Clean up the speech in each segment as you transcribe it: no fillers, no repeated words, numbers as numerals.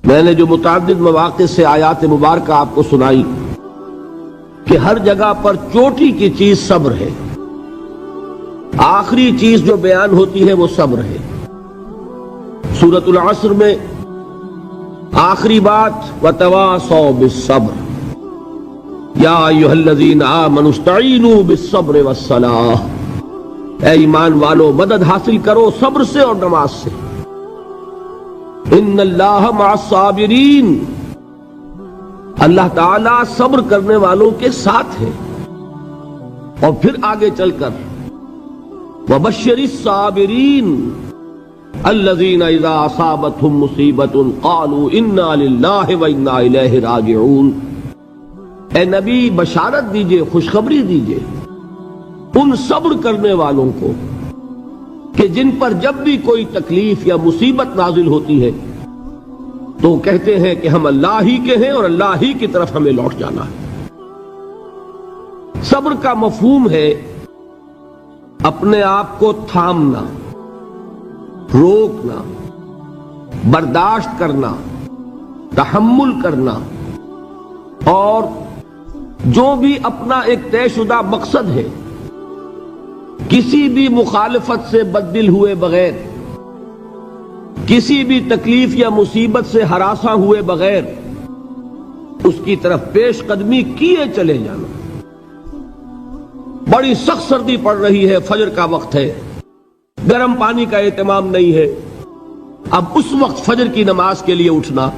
میں نے جو متعدد مواقع سے آیات مبارکہ آپ کو سنائی کہ ہر جگہ پر چوٹی کی چیز صبر ہے، آخری چیز جو بیان ہوتی ہے وہ صبر ہے۔ سورۃ العصر میں آخری بات وَتَوَاصَوْا بِالصَّبْرِ یا ایھا الذین آمنوا استعینوا بالصبر والصلاۃ، اے ایمان والو مدد حاصل کرو صبر سے اور نماز سے۔ ان اللہ مع الصابرین، اللہ تعالی صبر کرنے والوں کے ساتھ ہے۔ اور پھر آگے چل کر وبشر الصابرین الذین اذا اصابتهم مصیبۃ قالوا انا للہ وانا الیہ راجعون، اے نبی بشارت دیجئے، خوشخبری دیجئے ان صبر کرنے والوں کو کہ جن پر جب بھی کوئی تکلیف یا مصیبت نازل ہوتی ہے تو کہتے ہیں کہ ہم اللہ ہی کے ہیں اور اللہ ہی کی طرف ہمیں لوٹ جانا ہے۔ صبر کا مفہوم ہے اپنے آپ کو تھامنا، روکنا، برداشت کرنا، تحمل کرنا، اور جو بھی اپنا ایک طے شدہ مقصد ہے کسی بھی مخالفت سے بددل ہوئے بغیر، کسی بھی تکلیف یا مصیبت سے ہراساں ہوئے بغیر اس کی طرف پیش قدمی کیے چلے جانا۔ بڑی سخت سردی پڑ رہی ہے، فجر کا وقت ہے، گرم پانی کا اہتمام نہیں ہے، اب اس وقت فجر کی نماز کے لیے اٹھنا،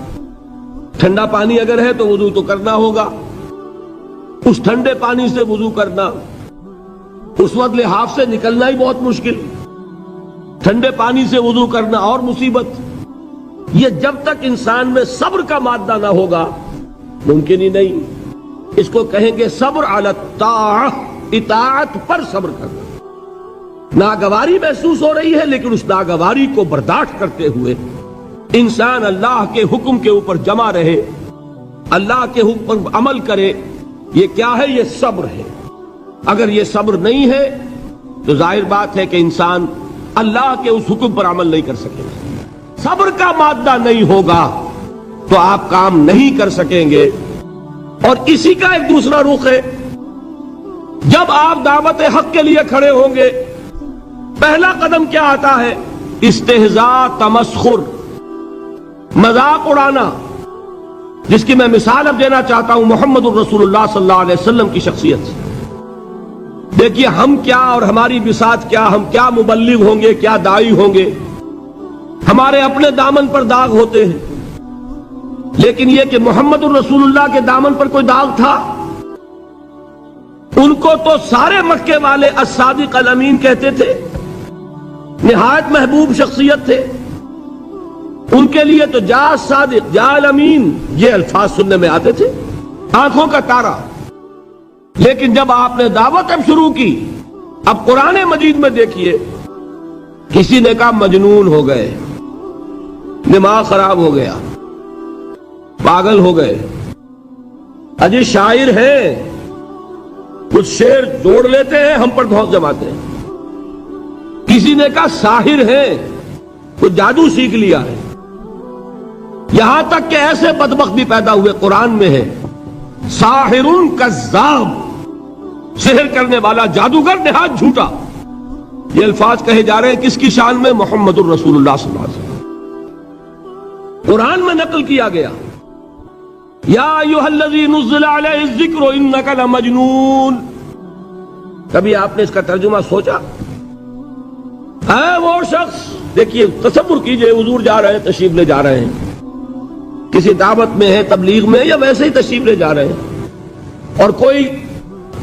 ٹھنڈا پانی اگر ہے تو وضو تو کرنا ہوگا، اس ٹھنڈے پانی سے وضو کرنا، اس وقت لحاف سے نکلنا ہی بہت مشکل، ٹھنڈے پانی سے وضو کرنا اور مصیبت۔ یہ جب تک انسان میں صبر کا مادہ نہ ہوگا ممکن ہی نہیں۔ اس کو کہیں گے صبر علی الطاعہ، اطاعت پر صبر کرنا۔ ناگواری محسوس ہو رہی ہے لیکن اس ناگواری کو برداشت کرتے ہوئے انسان اللہ کے حکم کے اوپر جمع رہے، اللہ کے حکم پر عمل کرے۔ یہ کیا ہے؟ یہ صبر ہے۔ اگر یہ صبر نہیں ہے تو ظاہر بات ہے کہ انسان اللہ کے اس حکم پر عمل نہیں کر سکے گا۔ صبر کا مادہ نہیں ہوگا تو آپ کام نہیں کر سکیں گے۔ اور اسی کا ایک دوسرا رخ ہے، جب آپ دعوت حق کے لیے کھڑے ہوں گے پہلا قدم کیا آتا ہے؟ استہزاء، تمسخر، مذاق اڑانا، جس کی میں مثال اب دینا چاہتا ہوں محمد الرسول اللہ صلی اللہ علیہ وسلم کی شخصیت سے۔ دیکھیے ہم کیا اور ہماری بساط کیا، ہم کیا مبلغ ہوں گے، کیا داعی ہوں گے، ہمارے اپنے دامن پر داغ ہوتے ہیں، لیکن یہ کہ محمد الرسول اللہ کے دامن پر کوئی داغ تھا؟ ان کو تو سارے مکے والے الصادق الامین کہتے تھے، نہایت محبوب شخصیت تھے، ان کے لیے تو جا صادق جا الامین یہ الفاظ سننے میں آتے تھے، آنکھوں کا تارا۔ لیکن جب آپ نے دعوت اب شروع کی، اب قرآن مجید میں دیکھیے کسی نے کہا مجنون ہو گئے، دماغ خراب ہو گیا، پاگل ہو گئے، اجی شاعر ہیں، کچھ شعر جوڑ لیتے ہیں ہم پر بہت جماتے ہیں۔ کسی نے کہا ساحر ہیں، کچھ جادو سیکھ لیا ہے۔ یہاں تک کہ ایسے بدبخت بھی پیدا ہوئے، قرآن میں ہے ساحر کذاب، سحر کرنے والا جادوگر نہایت جھوٹا۔ یہ الفاظ کہے جا رہے ہیں کس کی شان میں؟ محمد الرسول اللہ صلی اللہ علیہ وسلم۔ قرآن میں نقل کیا گیا یا ایھا الذی نزل علیہ الذکر انک لمجنون۔ کبھی آپ نے اس کا ترجمہ سوچا؟ ہے وہ شخص، دیکھیے تصور کیجئے حضور جا رہے ہیں، تشریف لے جا رہے ہیں، کسی دعوت میں ہے، تبلیغ میں، یا ویسے ہی تشریف لے جا رہے ہیں، اور کوئی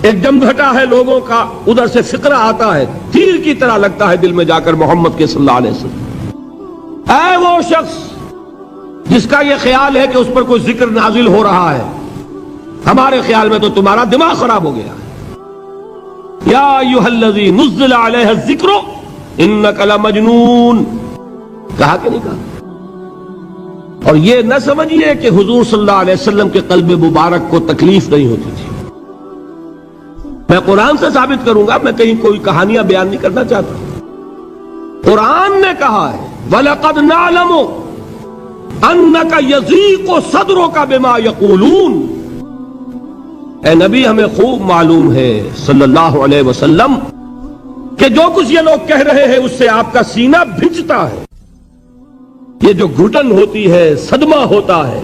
ایک جمگھٹا ہے لوگوں کا، ادھر سے فقرہ آتا ہے، تیر کی طرح لگتا ہے دل میں جا کر محمد کے صلی اللہ علیہ وسلم۔ اے وہ شخص جس کا یہ خیال ہے کہ اس پر کوئی ذکر نازل ہو رہا ہے، ہمارے خیال میں تو تمہارا دماغ خراب ہو گیا ہے۔ یا ایھا الذی نزل علیہ الذکر انک لمجنون، کہا کہ نہیں کہا؟ اور یہ نہ سمجھیے کہ حضور صلی اللہ علیہ وسلم کے قلب مبارک کو تکلیف نہیں ہوتی تھی۔ میں قرآن سے ثابت کروں گا، میں کہیں کوئی کہانیاں بیان نہیں کرنا چاہتا۔ قرآن نے کہا ہے وَلَقَدْ نَعْلَمُ انک یضیق صدرک بما یقولون، اے نبی ہمیں خوب معلوم ہے صلی اللہ علیہ وسلم کہ جو کچھ یہ لوگ کہہ رہے ہیں اس سے آپ کا سینہ بھجتا ہے، یہ جو گھٹن ہوتی ہے، صدمہ ہوتا ہے۔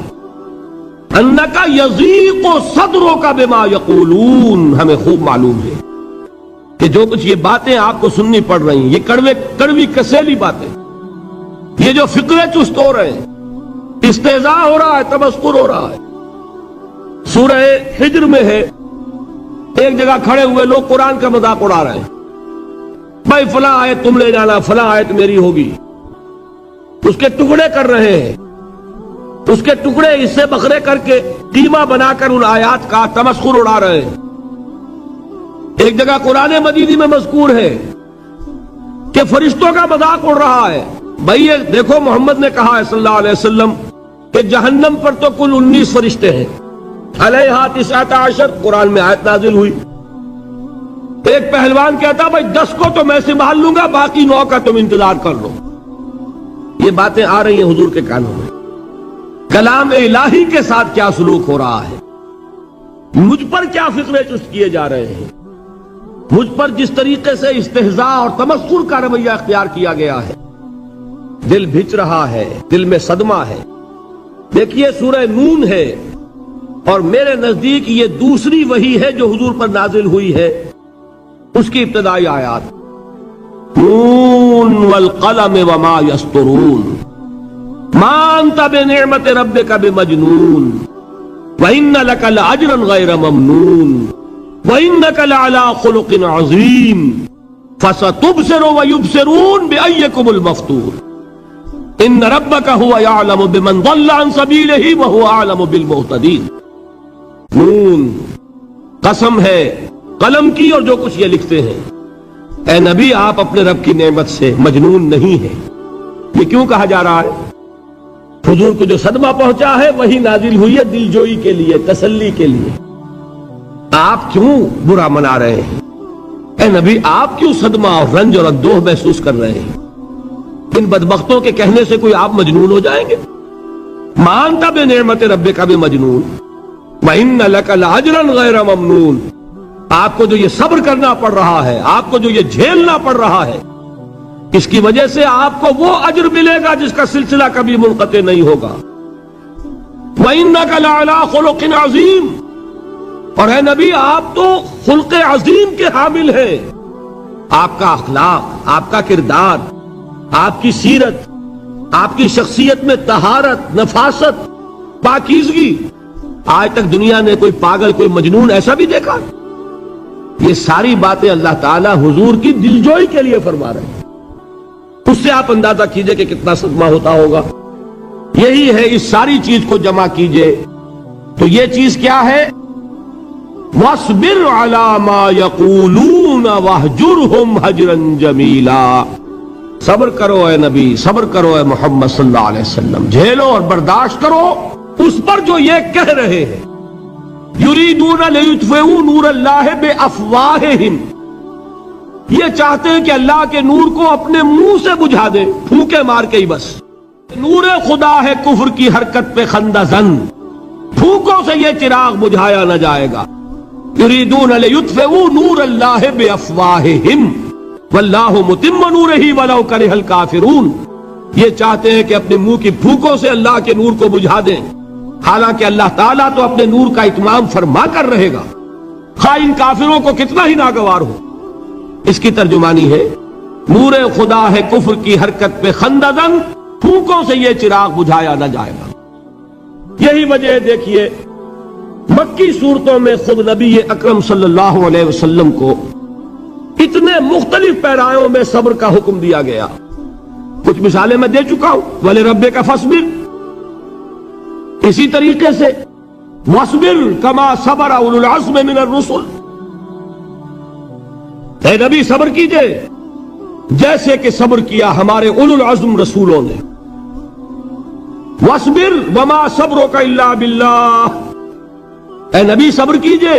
انک یضیق صدرک بما یقولون، ہمیں خوب معلوم ہے کہ جو کچھ یہ باتیں آپ کو سننی پڑ رہی ہیں، یہ کڑوی کسیلی باتیں، یہ جو فقرے چست ہو رہے ہیں، استہزاء ہو رہا ہے، تمسخر ہو رہا ہے۔ سورہ ہجر میں ہے، ایک جگہ کھڑے ہوئے لوگ قرآن کا مذاق اڑا رہے ہیں، بھائی فلاں آیت تم لے جانا، فلاں آیت میری ہوگی، اس کے ٹکڑے کر رہے ہیں، اس کے ٹکڑے حصے بکھرے کر کے قیمہ بنا کر ان آیات کا تمسخر اڑا رہے ہیں۔ ایک جگہ قرآن مجید میں مذکور ہے کہ فرشتوں کا مذاق اڑ رہا ہے، بھائی یہ دیکھو محمد نے کہا ہے صلی اللہ علیہ وسلم کہ جہنم پر تو کل 19 فرشتے ہیں، علیہا 19 قرآن میں آیت نازل ہوئی۔ ایک پہلوان کہتا بھائی 10 کو تو میں سنبھال لوں گا، باقی 9 کا تم انتظار کر لو۔ یہ باتیں آ رہی ہیں حضور کے کانوں میں، کلام الہی کے ساتھ کیا سلوک ہو رہا ہے، مجھ پر کیا فقرے چست کیے جا رہے ہیں، مجھ پر جس طریقے سے استہزاء اور تمسخر کا رویہ اختیار کیا گیا ہے، دل بھج رہا ہے، دل میں صدمہ ہے۔ دیکھیے سورہ نون ہے، اور میرے نزدیک یہ دوسری وحی ہے جو حضور پر نازل ہوئی ہے، اس کی ابتدائی آیات، نون والقلم وما یسطرون ما انت بنعمت ربک بمجنون وان لک لاجرا غیر ممنون وانک لعلی خلق عظیم فستبصر ویبصرون بأیکم المفتون ان ربک هو یعلم بمن ضل عن سبیلہ وهو اعلم بالمہتدین۔ نون، قسم ہے قلم کی اور جو کچھ یہ لکھتے ہیں۔ اے نبی آپ اپنے رب کی نعمت سے مجنون نہیں ہیں۔ یہ کیوں کہا جا رہا ہے؟ حضور کو جو صدمہ پہنچا ہے وہی نازل ہوئی ہے دل جوئی کے لیے، تسلی کے لیے۔ آپ کیوں برا منا رہے ہیں؟ اے نبی آپ کیوں صدمہ اور رنج اور اندوہ محسوس کر رہے ہیں؟ ان بدبختوں کے کہنے سے کوئی آپ مجنون ہو جائیں گے؟ مانتا بے نعمت ربک بمجنون وَإِنَّ لَكَ لَأَجْرًا غَيْرَ مَمْنُونَ، آپ کو جو یہ صبر کرنا پڑ رہا ہے، آپ کو جو یہ جھیلنا پڑ رہا ہے، اس کی وجہ سے آپ کو وہ اجر ملے گا جس کا سلسلہ کبھی منقطع نہیں ہوگا۔ وَإِنَّكَ لَعَلَىٰ خُلُقٍ عَظِيمٍ، اور اے نبی آپ تو خلق عظیم کے حامل ہیں۔ آپ کا اخلاق، آپ کا کردار، آپ کی سیرت، آپ کی شخصیت میں طہارت، نفاست، پاکیزگی، آج تک دنیا نے کوئی پاگل، کوئی مجنون ایسا بھی دیکھا؟ یہ ساری باتیں اللہ تعالی حضور کی دلجوئی کے لیے فرما رہے ہیں۔ اس سے آپ اندازہ کیجئے کہ کتنا صدمہ ہوتا ہوگا۔ یہی ہے، اس ساری چیز کو جمع کیجئے تو یہ چیز کیا ہے؟ وَاصْبِرْ عَلَىٰ مَا يَقُولُونَ وَاهْجُرْهُمْ هَجْرًا جَمِيلًا، صبر کرو اے نبی، صبر کرو اے محمد صلی اللہ علیہ وسلم، جھیلو اور برداشت کرو اس پر جو یہ کہہ رہے ہیں۔ یریدون لیطفئوا نور اللہ بافواہہم، یہ چاہتے ہیں کہ اللہ کے نور کو اپنے منہ سے بجھا دیں، پھونکے مار کے ہی بس۔ نور خدا ہے کفر کی حرکت پہ خندہ زن، پھونکوں سے یہ چراغ بجھایا نہ جائے گا۔ یریدون لیطفئوا نور اللہ بافواہہم واللہ متم نورہ ولو کرہ الکافرون، یہ چاہتے ہیں کہ اپنے منہ کی پھونکوں سے اللہ کے نور کو بجھا دیں، حالانکہ اللہ تعالیٰ تو اپنے نور کا اتمام فرما کر رہے گا، خواہ ان کافروں کو کتنا ہی ناگوار ہو۔ اس کی ترجمانی ہے نور خدا ہے کفر کی حرکت پہ خندہ زن، پھونکوں سے یہ چراغ بجھایا نہ جائے گا۔ یہی وجہ ہے، دیکھیے مکی صورتوں میں خود نبی اکرم صلی اللہ علیہ وسلم کو اتنے مختلف پیرایوں میں صبر کا حکم دیا گیا۔ کچھ مثالیں میں دے چکا ہوں، وَلِرَبِّكَ فَاصْبِرْ، اسی طریقے سے وَاصْبِرْ كَمَا صَبَرَ أُولُو الْعَزْمِ مِنَ الرُّسُلِ، اے نبی صبر کیجئے جیسے کہ صبر کیا ہمارے اولو العزم رسولوں نے۔ وَاصْبِرْ وَمَا صَبْرُكَ إِلَّا بِاللَّهِ، اے نبی صبر کیجئے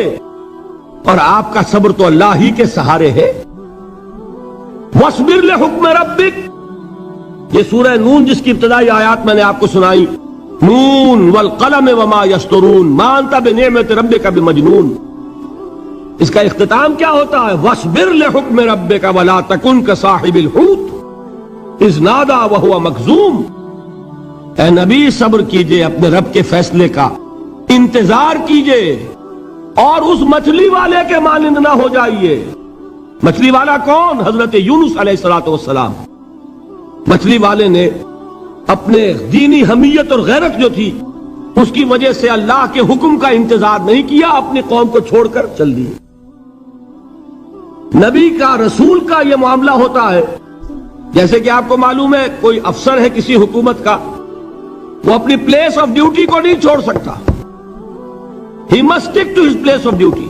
اور آپ کا صبر تو اللہ ہی کے سہارے ہے۔ وَاصْبِرْ لِحُكْمِ رَبِّكَ، یہ سورہ نون جس کی ابتدائی آیات میں نے آپ کو سنائی، نون والقلم وما یسطرون ما انت بنعمت ربک بمجنون. اس کا اختتام کیا ہوتا ہے؟ وَاصْبِرْ لِحُکْمِ رَبِّكَ وَلَا تَكُنْ كَصَاحِبِ الْحُوتِ اِذْ نَادَىٰ وَهُوَ مَكْظُومٌ. اے نبی صبر کیجئے اپنے رب کے فیصلے کا، انتظار کیجئے اور اس مچھلی والے کے مانند نہ ہو جائیے. مچھلی والا کون؟ حضرت یونس علیہ السلام. مچھلی والے نے اپنے دینی حمیت اور غیرت جو تھی اس کی وجہ سے اللہ کے حکم کا انتظار نہیں کیا، اپنی قوم کو چھوڑ کر چل دیے. نبی کا، رسول کا یہ معاملہ ہوتا ہے جیسے کہ آپ کو معلوم ہے کوئی افسر ہے کسی حکومت کا، وہ اپنی پلیس آف ڈیوٹی کو نہیں چھوڑ سکتا. He must stick to his place of duty.